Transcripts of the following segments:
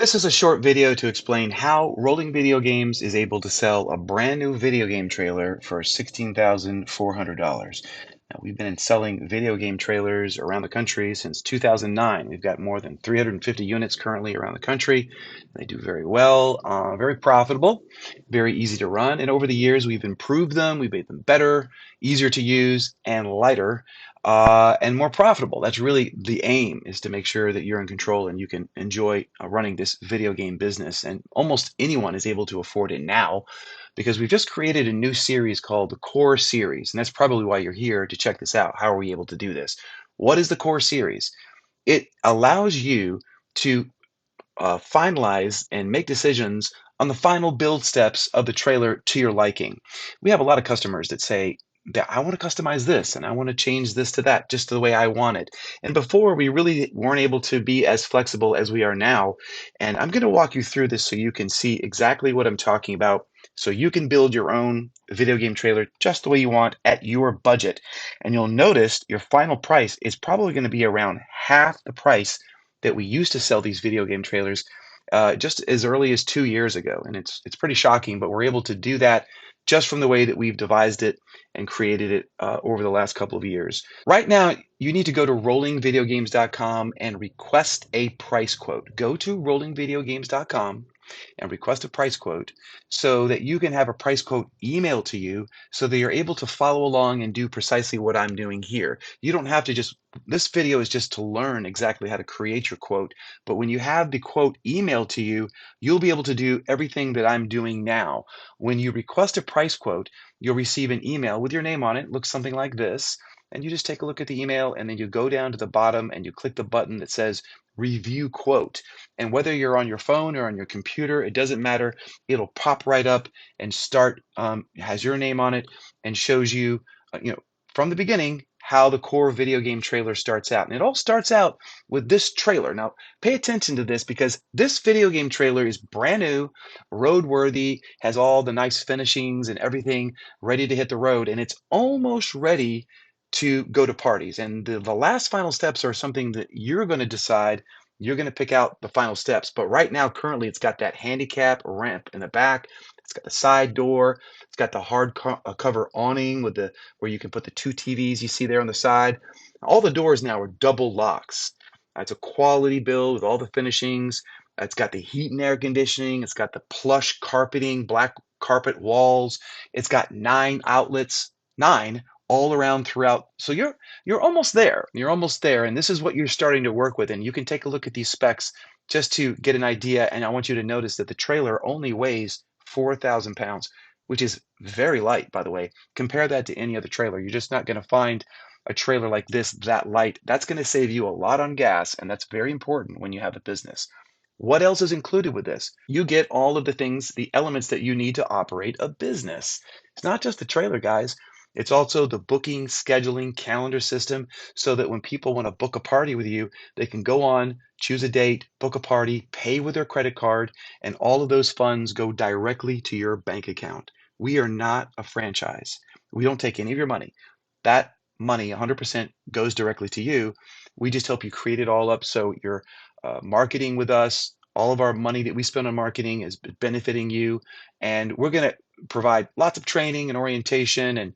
This is a short video to explain how Rolling Video Games is able to sell a brand new video game trailer for $16,400. Now, we've been selling video game trailers around the country since 2009. We've got more than 350 units currently around the country. They do very well, very profitable, very easy to run. And over the years, we've improved them, we've made them better, easier to use, and lighter and more profitable. That's really the aim, is to make sure that you're in control and you can enjoy running this video game business. And almost anyone is able to afford it now because we've just created a new series called the Core Series. And that's probably why you're here to check this out. How are we able to do this? What is the Core Series? It allows you to finalize and make decisions on the final build steps of the trailer to your liking. We have a lot of customers that say that I want to customize this and I want to change this to that just the way I want it. And before we really weren't able to be as flexible as we are now. And I'm going to walk you through this so you can see exactly what I'm talking about. So you can build your own video game trailer just the way you want at your budget. And you'll notice your final price is probably going to be around half the price that we used to sell these video game trailers just as early as 2 years ago, and it's pretty shocking. But we're able to do that just from the way that we've devised it and created it over the last couple of years. Right now, you need to go to rollingvideogames.com and request a price quote. Go to rollingvideogames.com and request a price quote so that you can have a price quote emailed to you so that you're able to follow along and do precisely what I'm doing here. You don't have to just, this video is just to learn exactly how to create your quote. But when you have the quote emailed to you, you'll be able to do everything that I'm doing now. When you request a price quote, you'll receive an email with your name on it. It looks something like this. And you just take a look at the email and then you go down to the bottom and you click the button that says review quote. And whether you're on your phone or on your computer, it doesn't matter. It'll pop right up and start, has your name on it and shows you, from the beginning, how the core video game trailer starts out. And it all starts out with this trailer. Now, pay attention to this because this video game trailer is brand new, roadworthy, has all the nice finishings and everything ready to hit the road, and it's almost ready to go to parties. And the last final steps are something that you're going to decide. You're going to pick out the final steps. But right now, currently, it's got that handicap ramp in the back. It's got the side door. It's got the cover awning with the where you can put the two TVs you see there on the side. All the doors now are double locks. It's a quality build with all the finishings. It's got the heat and air conditioning. It's got the plush carpeting, black carpet walls. It's got 9 outlets, nine all around throughout. So you're almost there. You're almost there, and this is what you're starting to work with. And you can take a look at these specs just to get an idea. And I want you to notice that the trailer only weighs 4,000 pounds, which is very light, by the way. Compare that to any other trailer. You're just not going to find a trailer like this that light. That's going to save you a lot on gas, and that's very important when you have a business. What else is included with this? You get all of the things, the elements that you need to operate a business. It's not just the trailer, guys. It's also the booking, scheduling, calendar system so that when people want to book a party with you, they can go on, choose a date, book a party, pay with their credit card, and all of those funds go directly to your bank account. We are not a franchise. We don't take any of your money. That money, 100%, goes directly to you. We just help you create it all up so you're marketing with us. All of our money that we spend on marketing is benefiting you. And we're going to provide lots of training and orientation and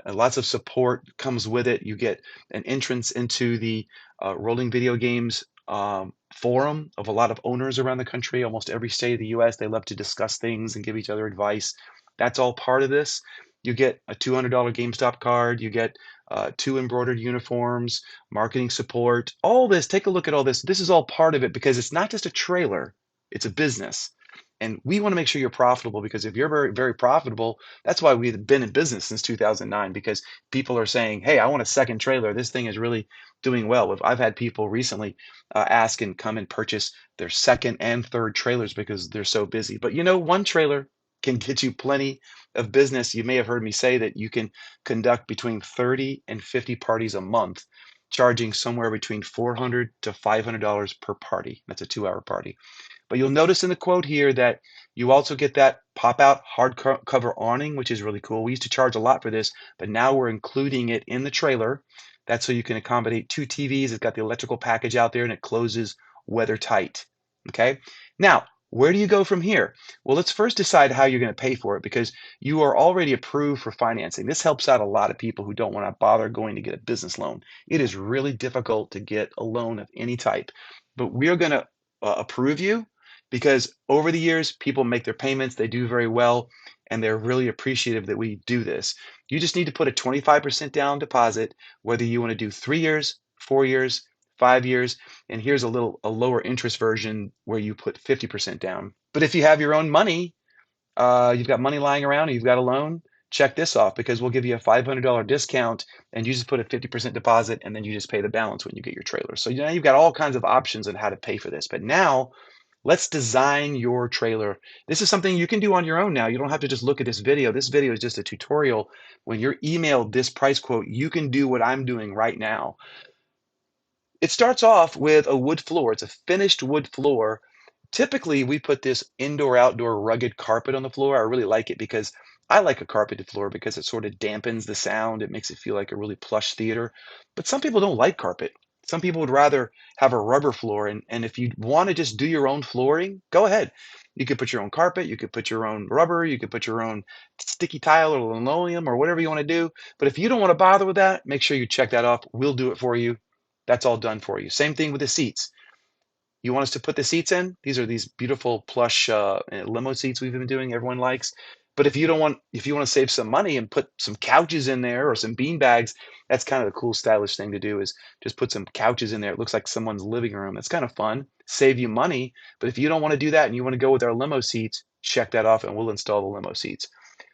lots of support comes with it. You get an entrance into the Rolling Video Games forum of a lot of owners around the country, almost every state of the US. They love to discuss things and give each other advice. That's all part of this. You get a $200 GameStop card. You get 2 embroidered uniforms, marketing support, all this. Take a look at all this. This is all part of it because it's not just a trailer, it's a business. And we want to make sure you're profitable because if you're very, very profitable, that's why we've been in business since 2009 because people are saying, hey, I want a second trailer. This thing is really doing well. I've had people recently ask and come and purchase their second and third trailers because they're so busy. But one trailer can get you plenty of business. You may have heard me say that you can conduct between 30 and 50 parties a month, charging somewhere between $400 to $500 per party. That's a 2-hour party. But you'll notice in the quote here that you also get that pop-out hardcover awning, which is really cool. We used to charge a lot for this, but now we're including it in the trailer. That's so you can accommodate 2 TVs. It's got the electrical package out there and it closes weather tight. Okay. Now, where do you go from here? Well, let's first decide how you're going to pay for it because you are already approved for financing. This helps out a lot of people who don't want to bother going to get a business loan. It is really difficult to get a loan of any type, but we are going to approve you because over the years, people make their payments, they do very well, and they're really appreciative that we do this. You just need to put a 25% down deposit, whether you want to do 3 years, 4 years, 5 years, and here's a lower interest version where you put 50% down. But if you have your own money, you've got money lying around, and you've got a loan, check this off because we'll give you a $500 discount and you just put a 50% deposit and then you just pay the balance when you get your trailer. So now you've got all kinds of options on how to pay for this. But now let's design your trailer. This is something you can do on your own now. You don't have to just look at this video. This video is just a tutorial. When you're emailed this price quote, you can do what I'm doing right now. It starts off with a wood floor. It's a finished wood floor. Typically, we put this indoor-outdoor rugged carpet on the floor. I really like it because I like a carpeted floor because it sort of dampens the sound. It makes it feel like a really plush theater. But some people don't like carpet. Some people would rather have a rubber floor. And if you want to just do your own flooring, go ahead. You could put your own carpet. You could put your own rubber. You could put your own sticky tile or linoleum or whatever you want to do. But if you don't want to bother with that, make sure you check that off. We'll do it for you. That's all done for you. Same thing with the seats. You want us to put the seats in? These are these beautiful plush limo seats we've been doing. Everyone likes. But if you want to save some money and put some couches in there or some bean bags, that's kind of the cool, stylish thing to do is just put some couches in there. It looks like someone's living room. That's kind of fun. Save you money. But if you don't want to do that and you want to go with our limo seats, check that off and we'll install the limo seats.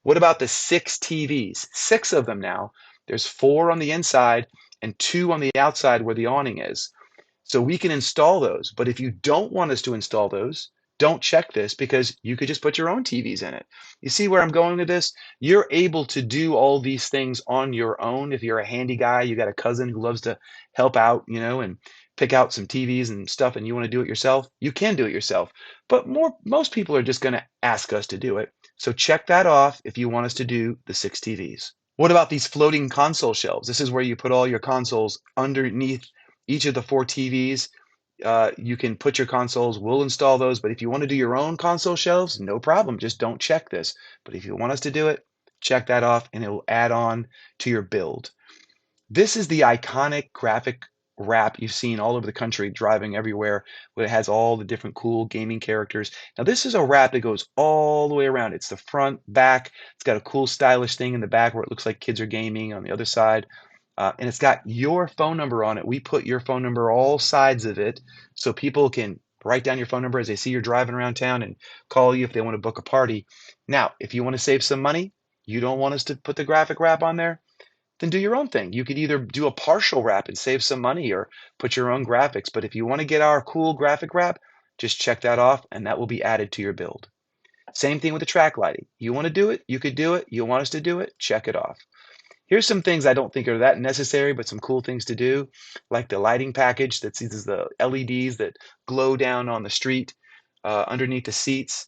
What about the 6 TVs? 6 of them now. There's 4 on the inside and 2 on the outside where the awning is. So we can install those. But if you don't want us to install those, don't check this because you could just put your own TVs in it. You see where I'm going with this? You're able to do all these things on your own. If you're a handy guy, you got a cousin who loves to help out, and pick out some TVs and stuff, and you want to do it yourself, you can do it yourself. But most people are just going to ask us to do it. So check that off if you want us to do the 6 TVs. What about these floating console shelves? This is where you put all your consoles underneath each of the 4 TVs. You can put your consoles, we'll install those, but if you want to do your own console shelves, no problem, just don't check this. But if you want us to do it, check that off and it will add on to your build. This is the iconic graphic wrap you've seen all over the country, driving everywhere, where it has all the different cool gaming characters. Now, this is a wrap that goes all the way around. It's the front, back. It's got a cool, stylish thing in the back where it looks like kids are gaming on the other side. And it's got your phone number on it. We put your phone number all sides of it so people can write down your phone number as they see you're driving around town and call you if they want to book a party. Now, if you want to save some money, you don't want us to put the graphic wrap on there, then do your own thing. You could either do a partial wrap and save some money or put your own graphics. But if you want to get our cool graphic wrap, just check that off and that will be added to your build. Same thing with the track lighting. You want to do it? You could do it. You want us to do it? Check it off. Here's some things I don't think are that necessary, but some cool things to do, like the lighting package that uses the LEDs that glow down on the street underneath the seats.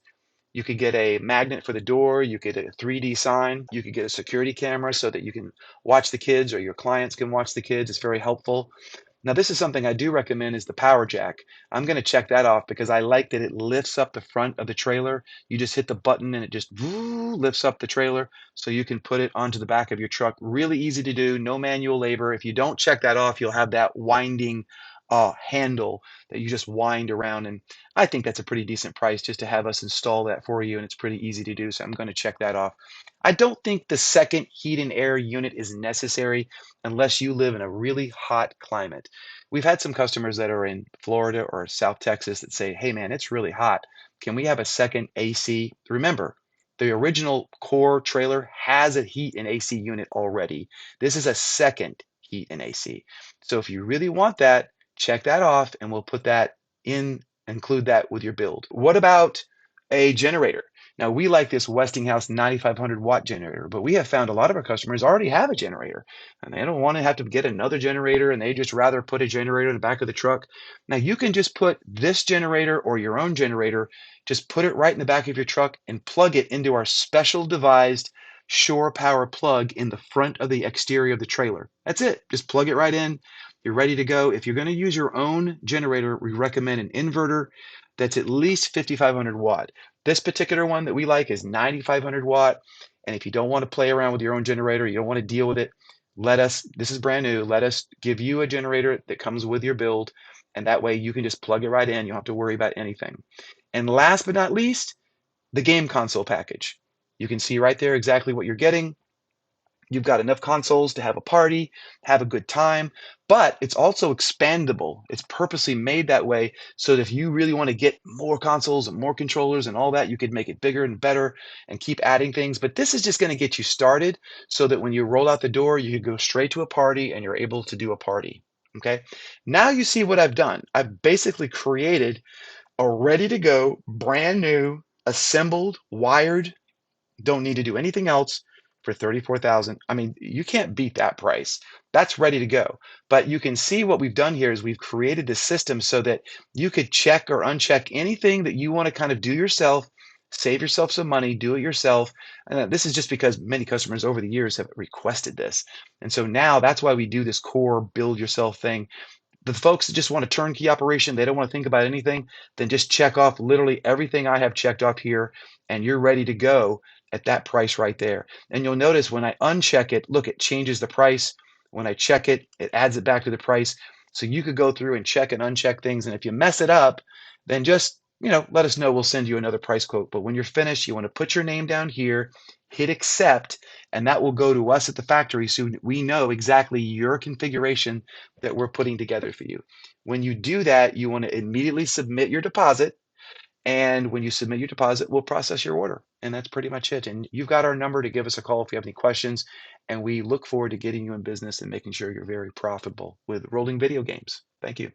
You could get a magnet for the door. You could get a 3D sign. You could get a security camera so that you can watch the kids or your clients can watch the kids. It's very helpful. Now, this is something I do recommend is the power jack. I'm going to check that off because I like that it lifts up the front of the trailer. You just hit the button and it just lifts up the trailer so you can put it onto the back of your truck. Really easy to do, no manual labor. If you don't check that off, you'll have that winding handle that you just wind around. And I think that's a pretty decent price just to have us install that for you. And it's pretty easy to do. So I'm going to check that off. I don't think the second heat and air unit is necessary unless you live in a really hot climate. We've had some customers that are in Florida or South Texas that say, hey man, it's really hot. Can we have a second AC? Remember, the original core trailer has a heat and AC unit already. This is a second heat and AC. So if you really want that, check that off and we'll put that in, include that with your build. What about a generator? Now, we like this Westinghouse 9500 watt generator, but we have found a lot of our customers already have a generator and they don't want to have to get another generator and they just rather put a generator in the back of the truck. Now, you can just put this generator or your own generator, just put it right in the back of your truck and plug it into our special devised shore power plug in the front of the exterior of the trailer. That's it. Just plug it right in. You're ready to go. If you're going to use your own generator, we recommend an inverter. that's at least 5500 watt. This particular one that we like is 9500 watt. And if you don't want to play around with your own generator, you don't want to deal with it, this is brand new, let us give you a generator that comes with your build. And that way you can just plug it right in. You don't have to worry about anything. And last but not least, the game console package. You can see right there exactly what you're getting. You've got enough consoles to have a party, have a good time, but it's also expandable. It's purposely made that way so that if you really want to get more consoles and more controllers and all that, you could make it bigger and better and keep adding things. But this is just going to get you started so that when you roll out the door, you can go straight to a party and you're able to do a party. Okay. Now you see what I've done. I've basically created a ready to go, brand new, assembled, wired, don't need to do anything else for 34,000. I mean, you can't beat that price. That's ready to go. But you can see what we've done here is we've created this system so that you could check or uncheck anything that you want to kind of do yourself, save yourself some money, do it yourself. And this is just because many customers over the years have requested this. And so now that's why we do this core build yourself thing. The folks that just want a turnkey operation, they don't want to think about anything, then just check off literally everything I have checked off here, and you're ready to go at that price right there. And you'll notice when I uncheck it, look, it changes the price. When I check it, it adds it back to the price. So you could go through and check and uncheck things. And if you mess it up, then just, let us know. We'll send you another price quote. But when you're finished, you want to put your name down here, hit accept, and that will go to us at the factory so we know exactly your configuration that we're putting together for you. When you do that, you want to immediately submit your deposit. And when you submit your deposit, we'll process your order. And that's pretty much it. And you've got our number to give us a call if you have any questions. And we look forward to getting you in business and making sure you're very profitable with rolling video games. Thank you.